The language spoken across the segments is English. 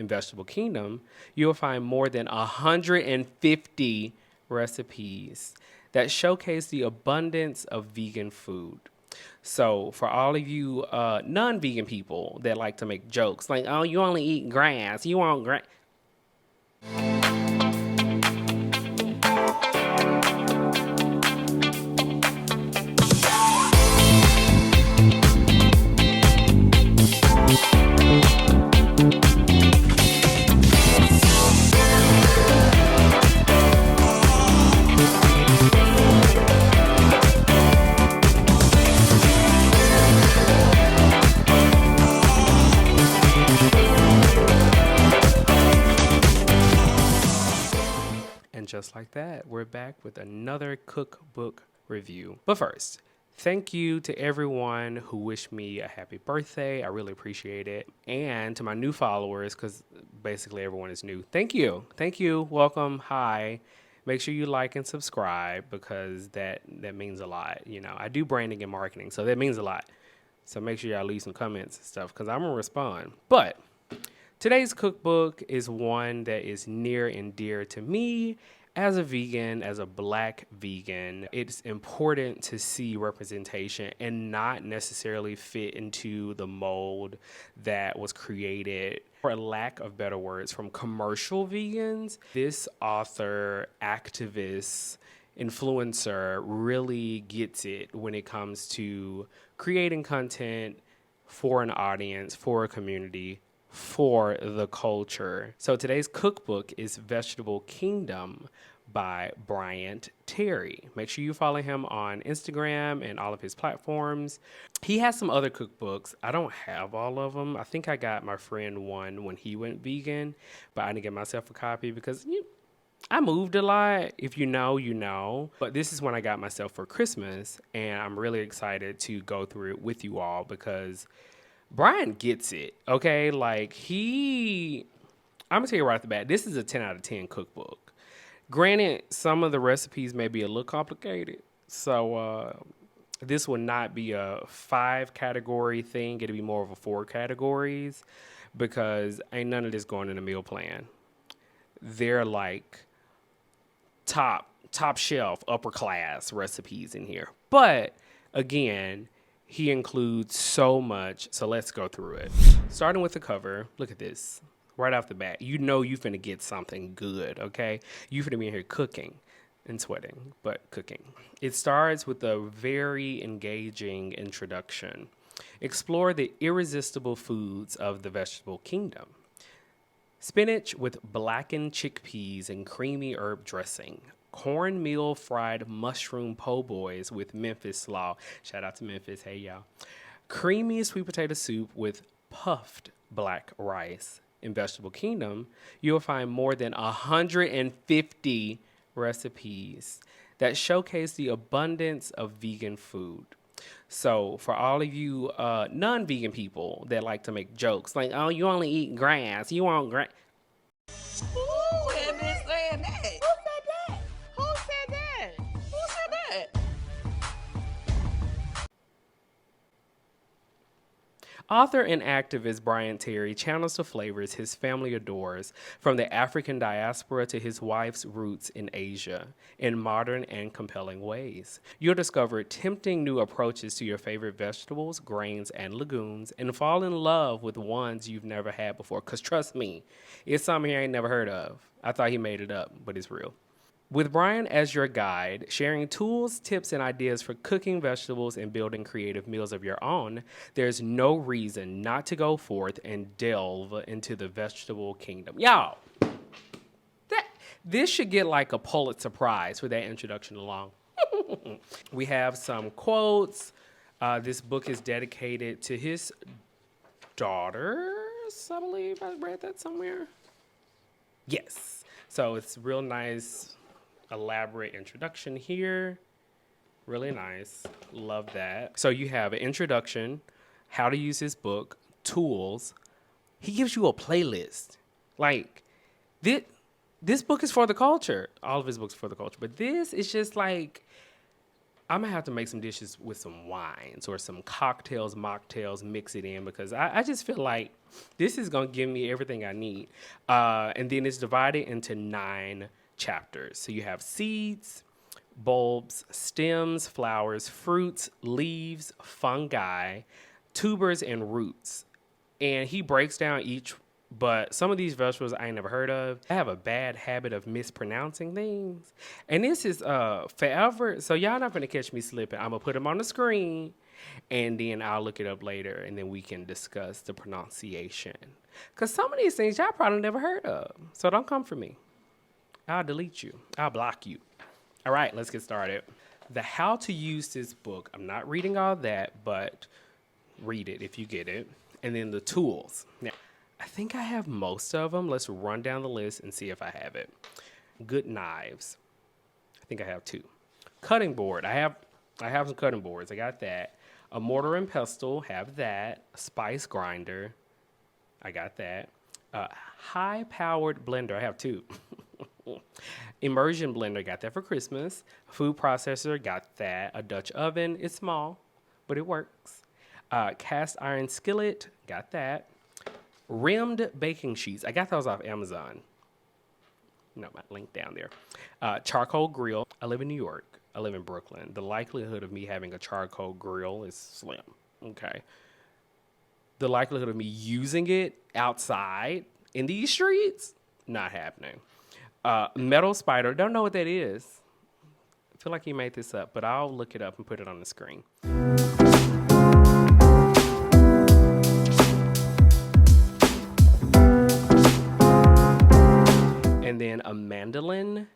In Vegetable Kingdom, you'll find more than 150 recipes that showcase the abundance of vegan food. So, for all of you non-vegan people that like to make jokes, like, "Oh, you only eat grass, you want grass." And just like that, we're back with another cookbook review. But first, thank you to everyone who wished me a happy birthday. I really appreciate it. And to my new followers, because basically everyone is new, thank you. Thank you. Welcome. Hi. Make sure you like and subscribe because that means a lot. You know, I do branding and marketing, so that means a lot. So make sure y'all leave some comments and stuff because I'm going to respond. But today's cookbook is one that is near and dear to me as a vegan, as a Black vegan. It's important to see representation and not necessarily fit into the mold that was created, for a lack of better words, from commercial vegans. This author, activist, influencer really gets it when it comes to creating content for an audience, for a community, for the culture. So today's cookbook is Vegetable Kingdom by Bryant Terry. Make sure you follow him on Instagram and all of his platforms. He has some other cookbooks. I don't have all of them. I think I got my friend one when he went vegan, but I didn't get myself a copy because I moved a lot. If you know, you know. But this is when I got myself for Christmas, and I'm really excited to go through it with you all because Brian gets it, okay? Like, I'm going to tell you right off the bat, this is a 10 out of 10 cookbook. Granted, some of the recipes may be a little complicated, so this will not be a 5-category thing. It'll be more of a 4 categories because ain't none of this going in a meal plan. They're like top shelf, upper class recipes in here. But, again, he includes so much, so let's go through it. Starting with the cover, look at this. Right off the bat, you know you finna get something good, okay? You finna be in here cooking and sweating, but cooking. It starts with a very engaging introduction. Explore the irresistible foods of the vegetable kingdom. Spinach with blackened chickpeas and creamy herb dressing. Cornmeal fried mushroom po' boys with Memphis slaw. Shout out to Memphis. Hey, y'all. Creamy sweet potato soup with puffed black rice. In Vegetable Kingdom, you'll find more than 150 recipes that showcase the abundance of vegan food. So for all of you non-vegan people that like to make jokes, like, "Oh, you only eat grass, you want grass." Who had been saying that? Who said that? Who said that? Who said that? Author and activist Bryant Terry channels the flavors his family adores, from the African diaspora to his wife's roots in Asia, in modern and compelling ways. You'll discover tempting new approaches to your favorite vegetables, grains, and legumes, and fall in love with ones you've never had before. Because trust me, it's something I ain't never heard of. I thought he made it up, but it's real. With Brian as your guide, sharing tools, tips, and ideas for cooking vegetables and building creative meals of your own, there's no reason not to go forth and delve into the vegetable kingdom. Y'all, this should get like a Pulitzer Prize for that introduction alone. We have some quotes. This book is dedicated to his daughters, I believe. I read that somewhere. Yes. So it's real nice, elaborate introduction here. Really nice. Love that. So you have an introduction, how to use his book, tools. He gives you a playlist. Like, this book is for the culture. All of his books are for the culture. But this is just like, I'm gonna have to make some dishes with some wines or some cocktails, mocktails, mix it in because I just feel like this is gonna give me everything I need. And then it's divided into 9 chapters. So you have seeds, bulbs, stems, flowers, fruits, leaves, fungi, tubers, and roots. And he breaks down each, but some of these vegetables I ain't never heard of. I have a bad habit of mispronouncing things. And this is forever. So y'all not gonna catch me slipping. I'm gonna put them on the screen and then I'll look it up later and then we can discuss the pronunciation. Cause some of these things y'all probably never heard of. So don't come for me. I'll delete you. I'll block you. All right, let's get started. The how to use this book. I'm not reading all that, but read it if you get it. And then the tools. Now, I think I have most of them. Let's run down the list and see if I have it. Good knives. I think I have 2. Cutting board. I have some cutting boards. I got that. A mortar and pestle. Have that. A spice grinder. I got that. High-powered blender. I have 2. Immersion blender. Got that for Christmas. Food processor. Got that. A Dutch oven. It's small, but it works. Cast iron skillet. Got that. Rimmed baking sheets. I got those off Amazon. No, my link down there. Charcoal grill. I live in New York. I live in Brooklyn. The likelihood of me having a charcoal grill is slim. Okay. The likelihood of me using it outside in these streets, not happening. Metal spider. Don't know what that is. I feel like he made this up, but I'll look it up and put it on the screen. And then a mandolin.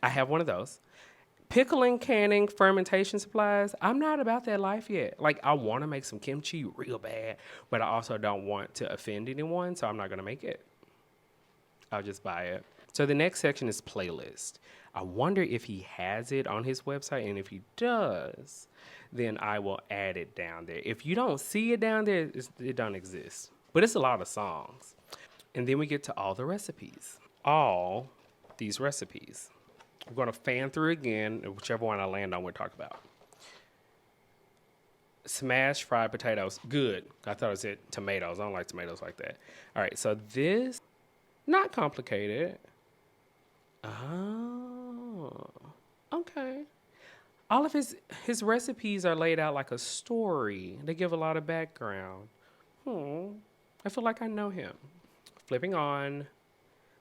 I have one of those. Pickling, canning, fermentation supplies. I'm not about that life yet. Like, I want to make some kimchi real bad, but I also don't want to offend anyone, so I'm not going to make it. I'll just buy it. So the next section is playlist. I wonder if he has it on his website, and if he does, then I will add it down there. If you don't see it down there, it don't exist. But it's a lot of songs. And then we get to all the recipes. All these recipes. I'm going to fan through again, and whichever one I land on, we'll talk about. Smashed fried potatoes. Good. I thought it said tomatoes. I don't like tomatoes like that. All right, so this, not complicated. Oh, okay. All of his recipes are laid out like a story. They give a lot of background. I feel like I know him. Flipping on.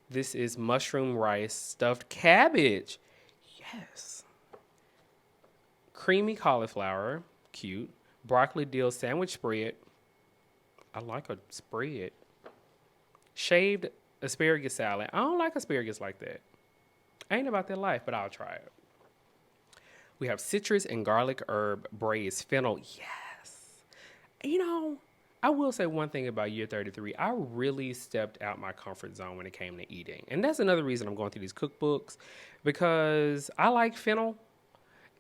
This is mushroom rice stuffed cabbage. Yes. Creamy cauliflower. Cute. Broccoli dill sandwich spread. I like a spread. Shaved asparagus salad. I don't like asparagus like that. I ain't about that life, but I'll try it. We have citrus and garlic herb braised fennel. Yes. You know, I will say one thing about year 33. I really stepped out my comfort zone when it came to eating. And that's another reason I'm going through these cookbooks, because I like fennel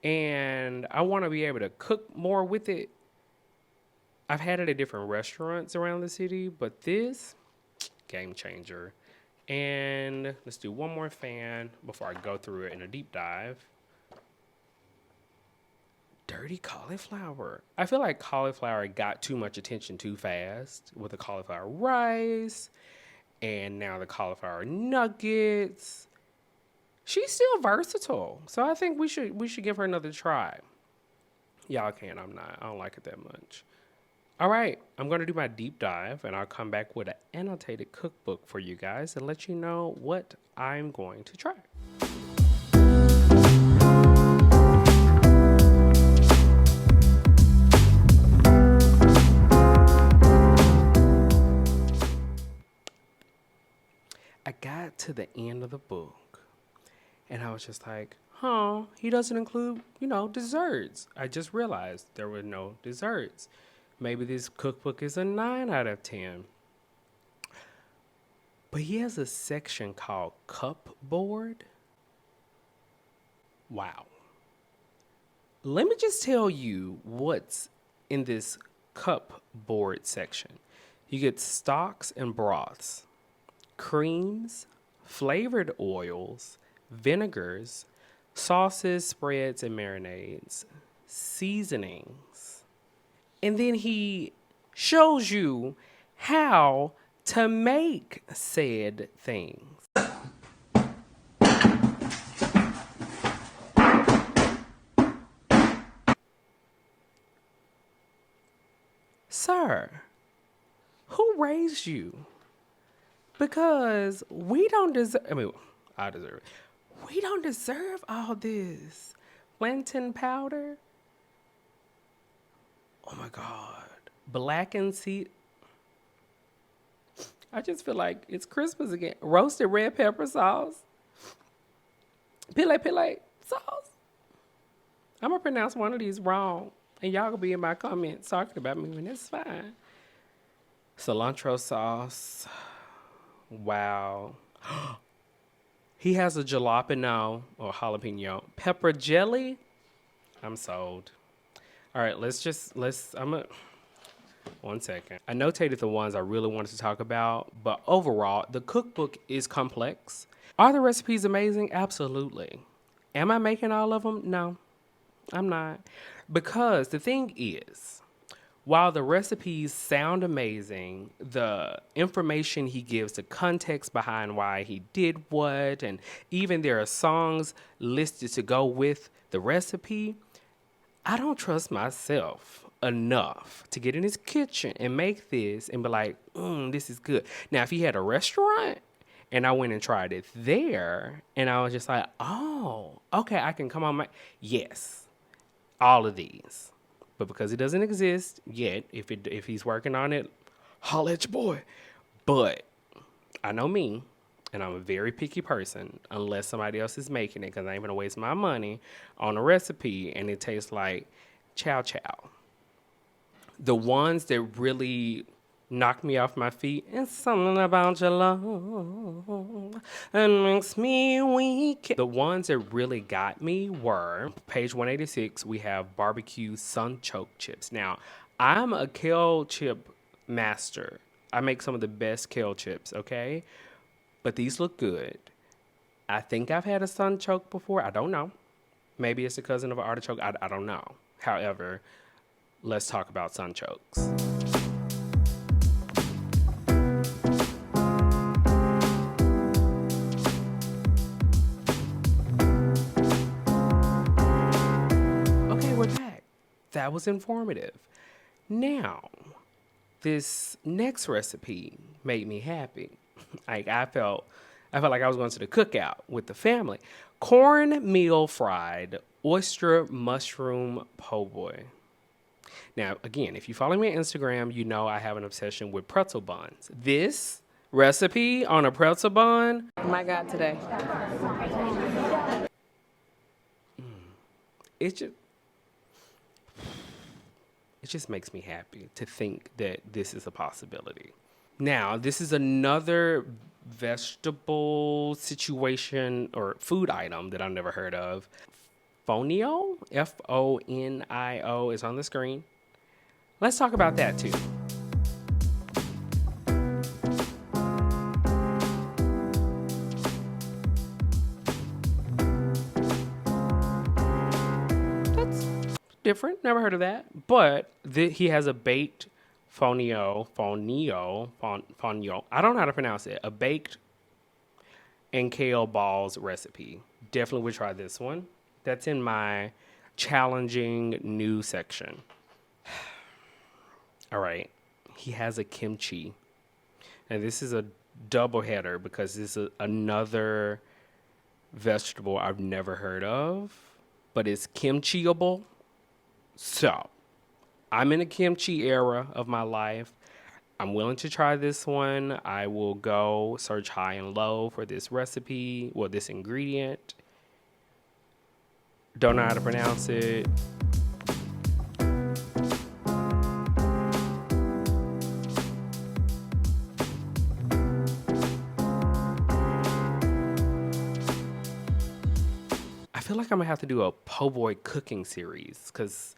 and I want to be able to cook more with it. I've had it at different restaurants around the city, but this, game changer. And let's do one more fan before I go through it in a deep dive. Dirty cauliflower. I feel like cauliflower got too much attention too fast with the cauliflower rice and now the cauliflower nuggets. She's still versatile, so I think we should give her another try. Y'all can. I'm not. I don't like it that much. All right, I'm going to do my deep dive, and I'll come back with an annotated cookbook for you guys and let you know what I'm going to try. I got to the end of the book, and I was just like, he doesn't include, desserts. I just realized there were no desserts. Maybe this cookbook is a 9 out of 10. But he has a section called Cupboard. Wow. Let me just tell you what's in this cupboard section. You get stocks and broths, creams, flavored oils, vinegars, sauces, spreads, and marinades, seasonings. And then he shows you how to make said things. Sir, who raised you? Because we don't deserve, I deserve it. We don't deserve all this. Plantain powder? Oh my God. Blackened seed. I just feel like it's Christmas again. Roasted red pepper sauce. Pile sauce. I'm going to pronounce one of these wrong. And y'all going to be in my comments talking about me, and it's fine. Cilantro sauce. Wow. He has a jalapeno or jalapeno pepper jelly. I'm sold. All right, one second. I notated the ones I really wanted to talk about, but overall, the cookbook is complex. Are the recipes amazing? Absolutely. Am I making all of them? No, I'm not. Because the thing is, while the recipes sound amazing, the information he gives, the context behind why he did what, and even there are songs listed to go with the recipe, I don't trust myself enough to get in his kitchen and make this and be like, this is good. Now, if he had a restaurant and I went and tried it there and I was just like, oh, okay, I can come on yes, all of these. But because it doesn't exist yet, if he's working on it, holla at your boy. But I know me, and I'm a very picky person unless somebody else is making it, because I ain't gonna waste my money on a recipe and it tastes like chow chow. The ones that really knocked me off my feet, it's something about your love and makes me weak. The ones that really got me were, page 186, we have barbecue sunchoke chips. Now, I'm a kale chip master. I make some of the best kale chips, okay? But these look good. I think I've had a sunchoke before. I don't know. Maybe it's a cousin of an artichoke. I don't know. However, let's talk about sunchokes. That was informative. Now, this next recipe made me happy. Like I felt like I was going to the cookout with the family. Cornmeal fried oyster mushroom po' boy. Now, again, if you follow me on Instagram, you know I have an obsession with pretzel buns. This recipe on a pretzel bun. My God, today. It just makes me happy to think that this is a possibility. Now, this is another vegetable situation or food item that I've never heard of. Fonio, Fonio, is on the screen. Let's talk about that too. That's different. Never heard of that. But he has a baked fonio. I don't know how to pronounce it. A baked and kale balls recipe. Definitely would try this one. That's in my challenging new section. All right. He has a kimchi. And this is a double header because this is another vegetable I've never heard of, but it's kimchiable. So, I'm in a kimchi era of my life. I'm willing to try this one. I will go search high and low for this recipe, this ingredient. Don't know how to pronounce it. I feel like I'm gonna have to do a po' boy cooking series because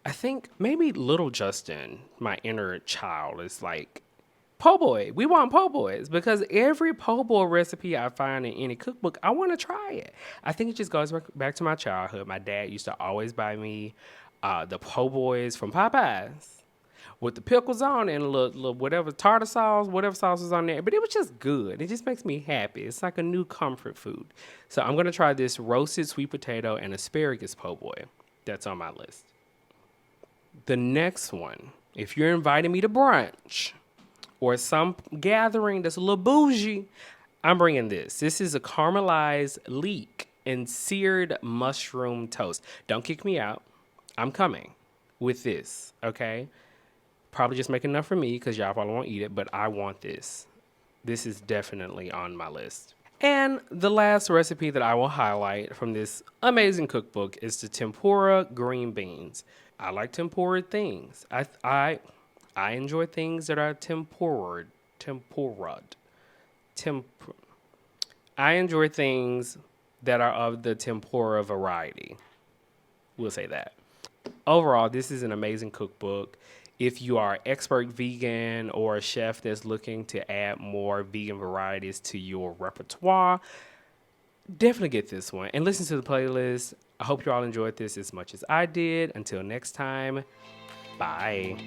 I think maybe little Justin, my inner child, is like, po' boy. We want po' boys because every po' boy recipe I find in any cookbook, I want to try it. I think it just goes back to my childhood. My dad used to always buy me the po' boys from Popeyes with the pickles on and a little whatever tartar sauce, whatever sauce was on there. But it was just good. It just makes me happy. It's like a new comfort food. So I'm going to try this roasted sweet potato and asparagus po' boy. That's on my list. The next one, if you're inviting me to brunch or some gathering that's a little bougie, I'm bringing this. This is a caramelized leek and seared mushroom toast. Don't kick me out. I'm coming with this, okay? Probably just make enough for me because y'all probably won't eat it, but I want this. This is definitely on my list. And the last recipe that I will highlight from this amazing cookbook is the tempura green beans. I like tempura things. I enjoy things that are tempura'd. I enjoy things that are of the tempura variety. We'll say that. Overall, this is an amazing cookbook. If you are an expert vegan or a chef that's looking to add more vegan varieties to your repertoire, definitely get this one and listen to the playlist. I hope you all enjoyed this as much as I did. Until next time, bye.